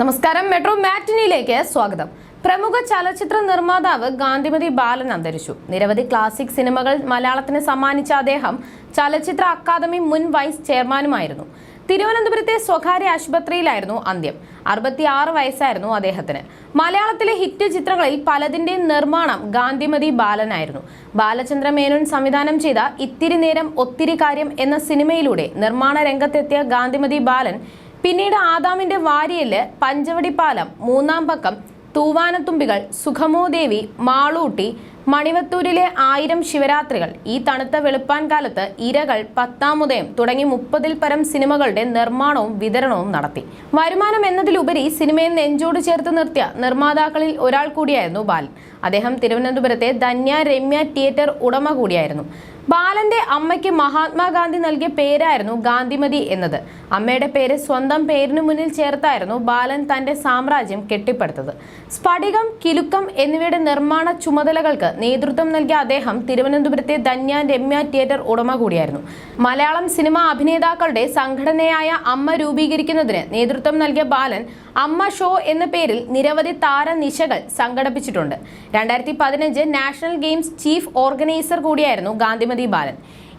നമസ്കാരം, മെട്രോ മാറ്റിനിയിലേക്ക് സ്വാഗതം. പ്രമുഖ ചലച്ചിത്ര നിർമ്മാതാവ് ഗാന്ധിമതി ബാലൻ അന്തരിച്ചു. നിരവധി ക്ലാസിക് സിനിമകൾ മലയാളത്തിന് സമ്മാനിച്ച അദ്ദേഹം ചലച്ചിത്ര അക്കാദമി മുൻ വൈസ് ചെയർമാനുമായിരുന്നു. തിരുവനന്തപുരത്തെ സ്വകാര്യ ആശുപത്രിയിലായിരുന്നു അന്ത്യം. 66 വയസ്സായിരുന്നു അദ്ദേഹത്തിന്. മലയാളത്തിലെ ഹിറ്റ് ചിത്രങ്ങളിൽ പലതിന്റെയും നിർമ്മാണം ഗാന്ധിമതി ബാലനായിരുന്നു. ബാലചന്ദ്ര മേനോൻ സംവിധാനം ചെയ്ത ഇത്തിരി നേരം ഒത്തിരി കാര്യം എന്ന സിനിമയിലൂടെ നിർമ്മാണ രംഗത്തെത്തിയ ഗാന്ധിമതി ബാലൻ പിന്നീട് ആദാമിന്റെ വാരിയല്, പഞ്ചവടി പാലം, മൂന്നാം പക്കം, തൂവാനത്തുമ്പികൾ, സുഖമോദേവി, മാളൂട്ടി, മണിവത്തൂരിലെ 1000 ശിവരാത്രികൾ, ഈ തണുത്ത വെളുപ്പാൻ കാലത്ത്, ഇരകൾ, പത്താമുദയം തുടങ്ങി 30-ൽ പരം സിനിമകളുടെ നിർമ്മാണവും വിതരണവും നടത്തി. വരുമാനം എന്നതിലുപരി സിനിമയെ നെഞ്ചോട് ചേർത്ത് നിർത്തിയ നിർമ്മാതാക്കളിൽ ഒരാൾ കൂടിയായിരുന്നു ബാലൻ. അദ്ദേഹം തിരുവനന്തപുരത്തെ ധന്യ രമ്യ തിയേറ്റർ ഉടമ കൂടിയായിരുന്നു. ബാലന്റെ അമ്മയ്ക്ക് മഹാത്മാഗാന്ധി നൽകിയ പേരായിരുന്നു ഗാന്ധിമതി എന്നത്. അമ്മയുടെ പേര് സ്വന്തം പേരിനു മുന്നിൽ ചേർത്തായിരുന്നു ബാലൻ തന്റെ സാമ്രാജ്യം കെട്ടിപ്പടുത്തത്. സ്ഫടികം, കിലുക്കം എന്നിവയുടെ നിർമ്മാണ ചുമതലകൾക്ക് നേതൃത്വം നൽകിയ അദ്ദേഹം തിരുവനന്തപുരത്തെ ധന്യ രമ്യ തിയേറ്റർ ഉടമ കൂടിയായിരുന്നു. മലയാളം സിനിമാ അഭിനേതാക്കളുടെ സംഘടനയായ അമ്മ രൂപീകരിക്കുന്നതിന് നേതൃത്വം നൽകിയ ബാലൻ അമ്മ ഷോ എന്ന പേരിൽ നിരവധി താരനിശകൾ സംഘടിപ്പിച്ചിട്ടുണ്ട്. 2015 നാഷണൽ ഗെയിംസ് ചീഫ് ഓർഗനൈസർ കൂടിയായിരുന്നു ഗാന്ധിമതി ബാലൻ.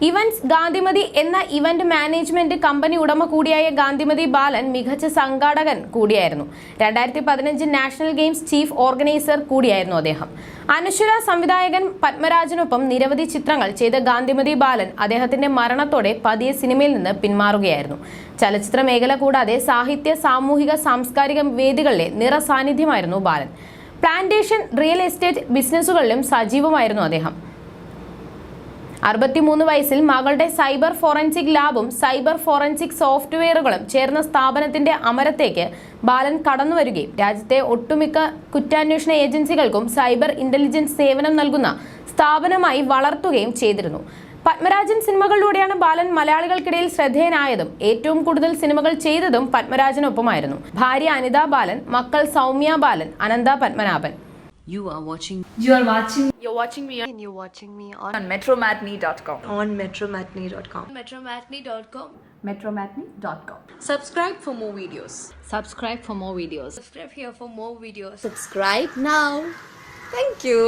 ഇവന്റ്സ് ഗാന്ധിമതി എന്ന ഇവന്റ് മാനേജ്മെന്റ് കമ്പനി ഉടമ കൂടിയായ ഗാന്ധിമതി ബാലൻ മികച്ച സംഘാടകൻ കൂടിയായിരുന്നു. 2015 നാഷണൽ ഗെയിംസ് ചീഫ് ഓർഗനൈസർ കൂടിയായിരുന്നു അദ്ദേഹം. അനശ്വര സംവിധായകൻ പത്മരാജനൊപ്പം നിരവധി ചിത്രങ്ങൾ ചെയ്ത ഗാന്ധിമതി ബാലൻ അദ്ദേഹത്തിന്റെ മരണത്തോടെ പതിയെ സിനിമയിൽ നിന്ന് പിന്മാറുകയായിരുന്നു. ചലച്ചിത്ര മേഖല കൂടാതെ സാഹിത്യ, സാമൂഹിക, സാംസ്കാരിക വേദികളിലെ നിറസാന്നിധ്യമായിരുന്നു ബാലൻ. പ്ലാന്റേഷൻ, റിയൽ എസ്റ്റേറ്റ് ബിസിനസ്സുകളിലും സജീവമായിരുന്നു അദ്ദേഹം. 63 വയസ്സിൽ മകളുടെ സൈബർ ഫോറൻസിക് ലാബും സൈബർ ഫോറൻസിക് സോഫ്റ്റ്വെയറുകളും ചേർന്ന സ്ഥാപനത്തിന്റെ അമരത്തേക്ക് ബാലൻ കടന്നുവരികയും രാജ്യത്തെ ഒട്ടുമിക്ക കുറ്റാന്വേഷണ ഏജൻസികൾക്കും സൈബർ ഇന്റലിജൻസ് സേവനം നൽകുന്ന സ്ഥാപനമായി വളർത്തുകയും ചെയ്തിരുന്നു. പത്മരാജൻ സിനിമകളിലൂടെയാണ് ബാലൻ മലയാളികൾക്കിടയിൽ ശ്രദ്ധേയനായതും ഏറ്റവും കൂടുതൽ സിനിമകൾ ചെയ്തതും പത്മരാജനൊപ്പമായിരുന്നു. ഭാര്യ അനിത ബാലൻ, മക്കൾ സൗമ്യ ബാലൻ, അനന്ത Padmanabhan. You're watching me and you're watching me on metromatney.com. on metromatney.com. Metromatney.com. metromatney.com. Subscribe for more videos. Subscribe for more videos. Subscribe here for more videos. Subscribe now. Thank you.